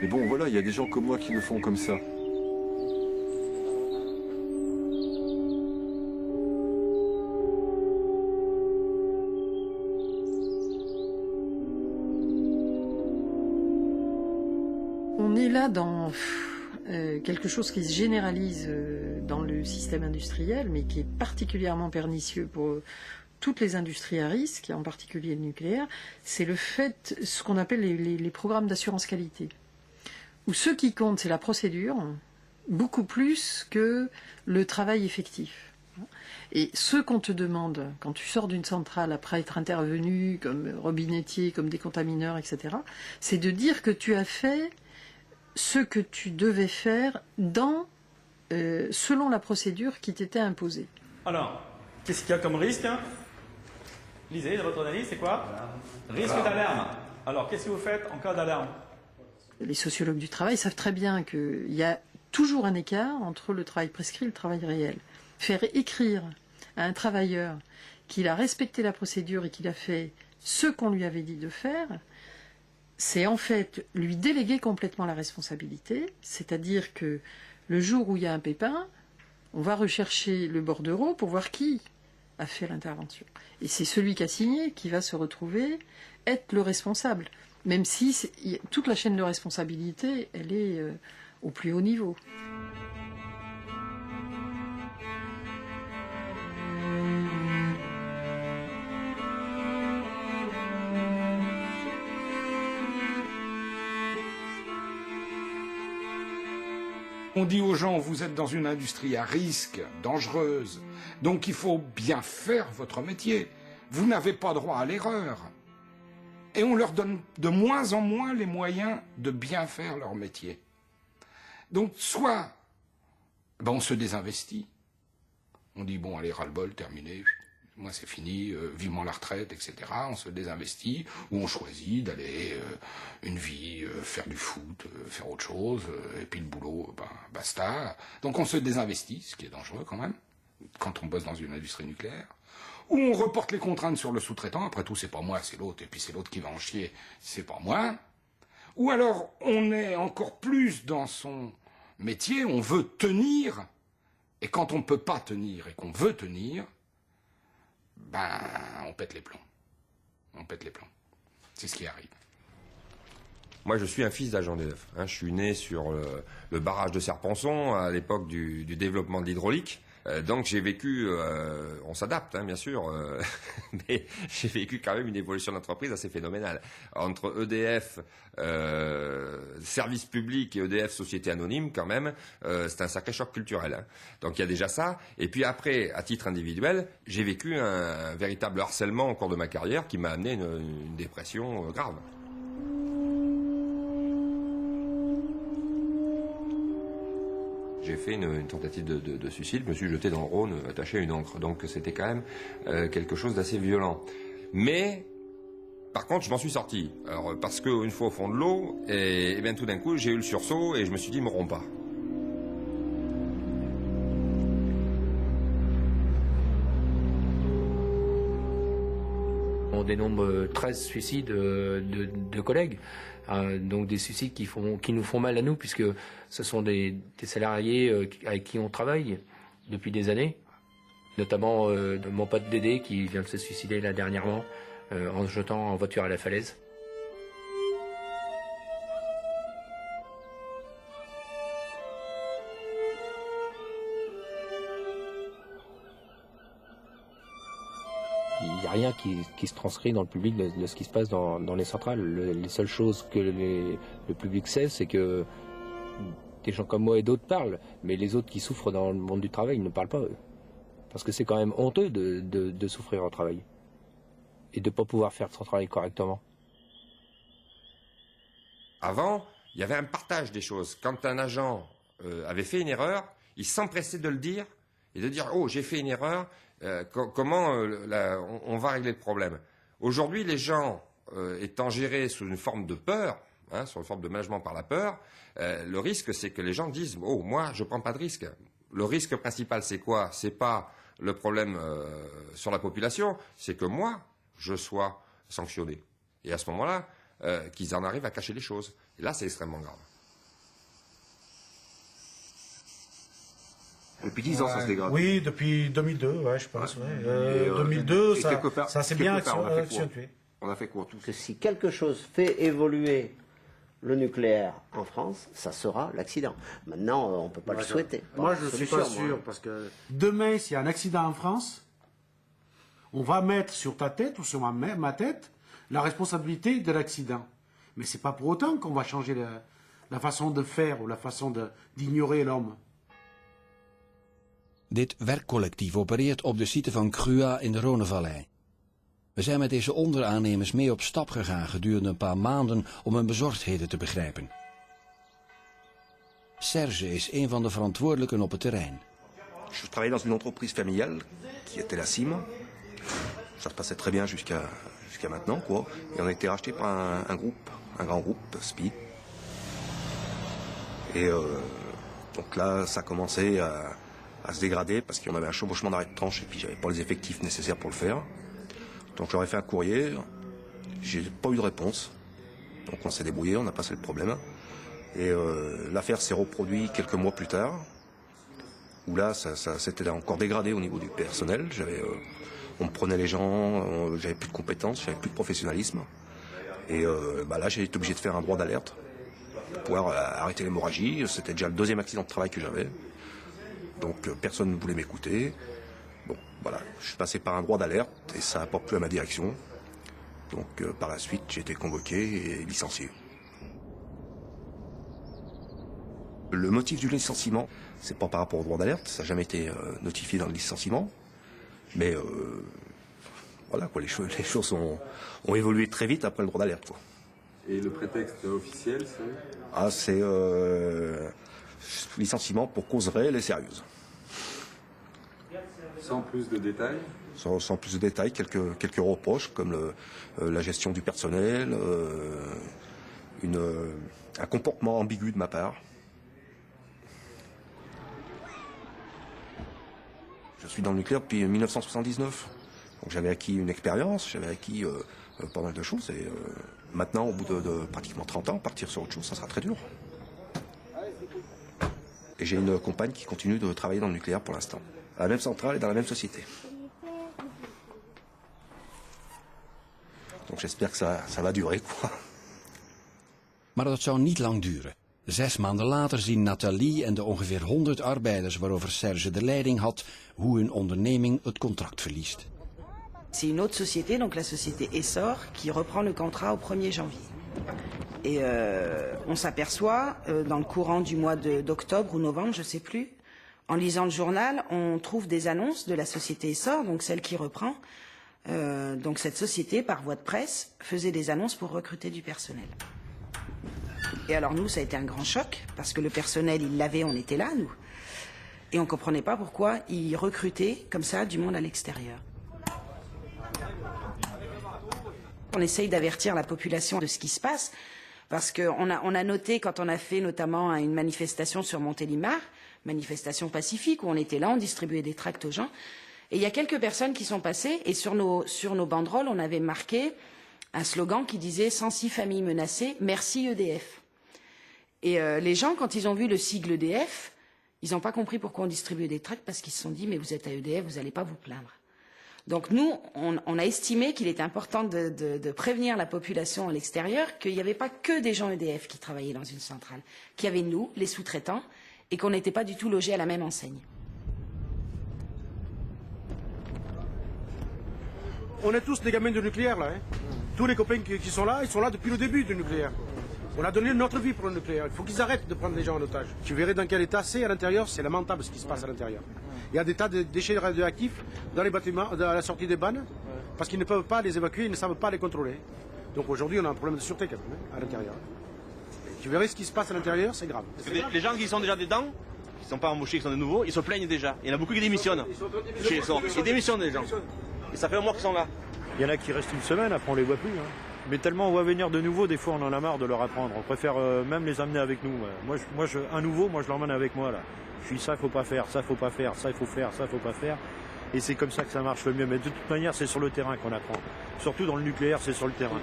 Mais bon, voilà, il y a des gens comme moi qui le font comme ça. On est là dans quelque chose qui se généralise dans le système industriel, mais qui est particulièrement pernicieux pour toutes les industries à risque, et en particulier le nucléaire. C'est le fait, ce qu'on appelle les programmes d'assurance qualité, où ce qui compte, c'est la procédure, beaucoup plus que le travail effectif. Et ce qu'on te demande, quand tu sors d'une centrale après être intervenu comme robinettier, comme décontamineur, etc., c'est de dire que tu as fait ce que tu devais faire selon la procédure qui t'était imposée. Alors, qu'est-ce qu'il y a comme risque? Lisez, votre analyse, c'est quoi? Risque d'alarme. Alors, qu'est-ce que vous faites en cas d'alarme? Les sociologues du travail savent très bien qu'il y a toujours un écart entre le travail prescrit et le travail réel. Faire écrire à un travailleur qu'il a respecté la procédure et qu'il a fait ce qu'on lui avait dit de faire, c'est en fait lui déléguer complètement la responsabilité, c'est-à-dire que le jour où il y a un pépin, on va rechercher le bordereau pour voir qui a fait l'intervention. Et c'est celui qui a signé qui va se retrouver être le responsable, même si toute la chaîne de responsabilité, elle est au plus haut niveau. On dit aux gens, vous êtes dans une industrie à risque, dangereuse, donc il faut bien faire votre métier. Vous n'avez pas droit à l'erreur. Et on leur donne de moins en moins les moyens de bien faire leur métier. Donc soit on se désinvestit, on dit bon allez ras-le-bol, terminé, moi c'est fini, vivement la retraite, etc. On se désinvestit, ou on choisit d'aller une vie, faire du foot, faire autre chose, et puis le boulot, basta. Donc on se désinvestit, ce qui est dangereux quand même, quand on bosse dans une industrie nucléaire. Ou on reporte les contraintes sur le sous-traitant, après tout c'est pas moi, c'est l'autre, et puis c'est l'autre qui va en chier, c'est pas moi. Ou alors on est encore plus dans son métier, on veut tenir, et quand on ne peut pas tenir et qu'on veut tenir, on pète les plombs. On pète les plombs. C'est ce qui arrive. Moi, je suis un fils d'agent d'EDF. Je suis né sur le barrage de Serponçon à l'époque du développement de l'hydraulique. Donc j'ai vécu, on s'adapte bien sûr, mais j'ai vécu quand même une évolution d'entreprise assez phénoménale. Entre EDF, service public et EDF, société anonyme quand même, c'est un sacré choc culturel. Donc il y a déjà ça. Et puis après, à titre individuel, j'ai vécu un véritable harcèlement au cours de ma carrière qui m'a amené une dépression grave. J'ai fait une tentative de suicide, je me suis jeté dans le Rhône, attaché à une ancre. Donc c'était quand même quelque chose d'assez violent. Mais, par contre, je m'en suis sorti. Alors, parce qu'une fois au fond de l'eau, et bien tout d'un coup, j'ai eu le sursaut et je me suis dit, mourrons pas. On dénombre 13 suicides de collègues, donc des suicides qui nous font mal à nous, puisque ce sont des salariés avec qui on travaille depuis des années, notamment mon pote Dédé qui vient de se suicider là dernièrement en se jetant en voiture à la falaise. Il n'y a rien qui se transcrit dans le public de ce qui se passe dans les centrales. Les seules choses que le public sait, c'est que des gens comme moi et d'autres parlent, mais les autres qui souffrent dans le monde du travail ne parlent pas, eux. Parce que c'est quand même honteux de souffrir au travail et de ne pas pouvoir faire son travail correctement. Avant, il y avait un partage des choses. Quand un agent avait fait une erreur, il s'empressait de le dire et de dire « Oh, j'ai fait une erreur ». Comment on va régler le problème. Aujourd'hui, les gens étant gérés sous une forme de peur, sous une forme de management par la peur, le risque c'est que les gens disent « Oh, moi, je prends pas de risque ». Le risque principal, c'est quoi? C'est pas le problème sur la population, c'est que moi, je sois sanctionné. Et à ce moment-là, qu'ils en arrivent à cacher les choses. Et là, c'est extrêmement grave. Depuis 10 ans, ça se dégrade. Oui, depuis 2002, ouais, je pense. Ouais. 2002, ça s'est bien accentué. On a fait quoi tous? Que si quelque chose fait évoluer le nucléaire en France, ça sera l'accident. Maintenant, on ne peut pas le souhaiter. Moi, je ne suis pas sûr, parce que demain, s'il y a un accident en France, on va mettre sur ta tête ou sur ma tête la responsabilité de l'accident. Mais ce n'est pas pour autant qu'on va changer la façon de faire ou la façon d'ignorer l'homme. Dit werkcollectief opereert op de site van Grua in de Rhônevallei. We zijn met deze onderaannemers mee op stap gegaan gedurende een paar maanden om hun bezorgdheden te begrijpen. Serge is een van de verantwoordelijken op het terrein. Je travaillais dans une entreprise familiale qui était la CIM. Ça se passait très bien jusqu'à maintenant, quoi. Et on a été racheté par un grand groupe, SPI. Et donc là, ça commençait à se dégrader parce qu'on avait un chevauchement d'arrêt de tranche et puis j'avais pas les effectifs nécessaires pour le faire. Donc j'aurais fait un courrier, j'ai pas eu de réponse. Donc on s'est débrouillé, on a passé le problème. Et l'affaire s'est reproduite quelques mois plus tard, où là ça s'était encore dégradé au niveau du personnel. On me prenait les gens, j'avais plus de compétences, j'avais plus de professionnalisme. Et là j'ai été obligé de faire un droit d'alerte pour pouvoir arrêter l'hémorragie. C'était déjà le deuxième accident de travail que j'avais. Donc personne ne voulait m'écouter. Bon, voilà, je suis passé par un droit d'alerte et ça n'a pas plu à ma direction. Donc par la suite, j'ai été convoqué et licencié. Le motif du licenciement, c'est pas par rapport au droit d'alerte, ça n'a jamais été notifié dans le licenciement. Mais voilà, quoi, les choses ont évolué très vite après le droit d'alerte. Et le prétexte officiel, c'est? Ah, c'est licenciement pour cause réelle et sérieuse. Sans plus de détails? Sans plus de détails, quelques reproches comme la gestion du personnel, un comportement ambigu de ma part. Je suis dans le nucléaire depuis 1979, donc j'avais acquis une expérience, j'avais acquis pas mal de choses et maintenant, au bout de pratiquement 30 ans, partir sur autre chose, ça sera très dur. Et j'ai une compagne qui continue de travailler dans le nucléaire pour l'instant, à la même centrale et dans la même société. Donc j'espère que ça va durer, quoi. Maar dat zou niet lang duren. 6 maanden later zien Nathalie en de ongeveer 100 arbeiders waarover Serge de leiding had, hoe hun onderneming het contract verliest. C'est une autre société, donc la société Essor, qui reprend le contrat au 1er janvier. Et on s'aperçoit, dans le courant du mois d'octobre ou novembre, je ne sais plus, en lisant le journal, on trouve des annonces de la société Essor, donc celle qui reprend. Donc cette société, par voie de presse, faisait des annonces pour recruter du personnel. Et alors nous, ça a été un grand choc, parce que le personnel, il l'avait, on était là, nous. Et on ne comprenait pas pourquoi ils recrutaient comme ça du monde à l'extérieur. On essaye d'avertir la population de ce qui se passe, parce qu'on a noté, quand on a fait notamment une manifestation sur Montélimar, manifestation pacifique, où on était là, on distribuait des tracts aux gens, et il y a quelques personnes qui sont passées, et sur nos banderoles, on avait marqué un slogan qui disait « 106 familles menacées, merci EDF ». Et les gens, quand ils ont vu le sigle EDF, ils n'ont pas compris pourquoi on distribuait des tracts, parce qu'ils se sont dit « mais vous êtes à EDF, vous n'allez pas vous plaindre ». Donc nous, on a estimé qu'il était important de prévenir la population à l'extérieur qu'il n'y avait pas que des gens EDF qui travaillaient dans une centrale, qu'il y avait nous, les sous-traitants, et qu'on n'était pas du tout logés à la même enseigne. On est tous des gamins du nucléaire, là. Hein. Tous les copains qui sont là, ils sont là depuis le début du nucléaire. On a donné notre vie pour le nucléaire. Il faut qu'ils arrêtent de prendre les gens en otage. Tu verrais dans quel état c'est à l'intérieur, c'est lamentable ce qui se passe à l'intérieur. Il y a des tas de déchets radioactifs dans les bâtiments, à la sortie des bannes, parce qu'ils ne peuvent pas les évacuer, ils ne savent pas les contrôler. Donc aujourd'hui, on a un problème de sûreté quand même, à l'intérieur. Tu verrais ce qui se passe à l'intérieur, c'est grave. Les gens qui sont déjà dedans, qui ne sont pas embauchés, qui sont de nouveaux, ils se plaignent déjà. Il y en a beaucoup qui démissionnent. Ils démissionnent les gens. Et ça fait un mois qu'ils sont là. Il y en a qui restent une semaine, après on les voit plus. Hein. Mais tellement on voit venir de nouveaux, des fois on en a marre de leur apprendre. On préfère même les amener avec nous. Un nouveau, moi je l'emmène avec moi là. Je suis ça, il faut pas faire, ça, il faut pas faire, ça, il faut faire, ça, il faut pas faire. Et c'est comme ça que ça marche le mieux. Mais de toute manière, c'est sur le terrain qu'on apprend. Surtout dans le nucléaire, c'est sur le terrain.